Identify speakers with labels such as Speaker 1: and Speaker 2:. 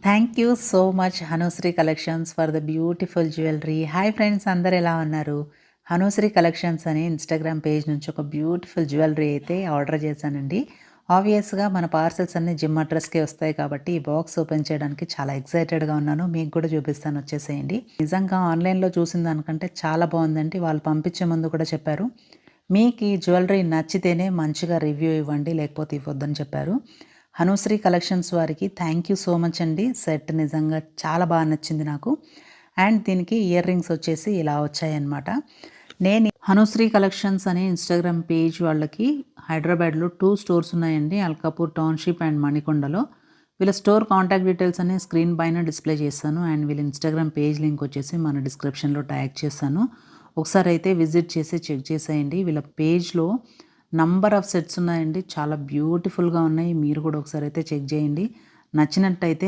Speaker 1: Thank you so much Hanushree collections for the beautiful jewellery. Hi friends, అందరు ఎలా ఉన్నారు? Hanushree collections అని ఇన్స్టాగ్రామ్ పేజ్ నుంచి ఒక బ్యూటిఫుల్ జ్యువెలరీ అయితే ఆర్డర్ చేశానండి. ఆబ్వియస్గా మన పార్సల్స్ అన్నీ జిమ్ అడ్రస్కే వస్తాయి కాబట్టి ఈ బాక్స్ ఓపెన్ చేయడానికి చాలా ఎక్సైటెడ్గా ఉన్నాను. మీకు కూడా చూపిస్తాను, వచ్చేసేయండి. నిజంగా ఆన్లైన్లో చూసిన దానికంటే చాలా బాగుందండి. వాళ్ళు పంపించే ముందు కూడా చెప్పారు, మీకు ఈ జ్యువెలరీ నచ్చితేనే మంచిగా రివ్యూ ఇవ్వండి, లేకపోతే ఇవ్వద్దని చెప్పారు. హనుశ్రీ కలెక్షన్స్ వారికి థ్యాంక్ యూ సో మచ్ అండి. సెట్ నిజంగా చాలా బాగా నచ్చింది నాకు. అండ్ దీనికి ఇయర్ రింగ్స్ వచ్చేసి ఇలా వచ్చాయన్నమాట. నేను హనుశ్రీ కలెక్షన్స్ అనే ఇన్స్టాగ్రామ్ పేజ్ వాళ్ళకి హైదరాబాద్లో 2 స్టోర్స్ ఉన్నాయండి, అల్కాపూర్ టౌన్షిప్ అండ్ మణికొండలో. వీళ్ళ స్టోర్ కాంటాక్ట్ డీటెయిల్స్ అనే స్క్రీన్ పైన డిస్ప్లే చేస్తాను. అండ్ వీళ్ళ ఇన్స్టాగ్రామ్ పేజ్ లింక్ వచ్చేసి మన డిస్క్రిప్షన్లో ట్యాగ్ చేస్తాను. ఒకసారి అయితే విజిట్ చేసి చెక్ చేసేయండి. వీళ్ళ పేజ్లో నంబర్ ఆఫ్ సెట్స్ ఉన్నాయండి, చాలా బ్యూటిఫుల్గా ఉన్నాయి. మీరు కూడా ఒకసారి అయితే చెక్ చేయండి. నచ్చినట్టయితే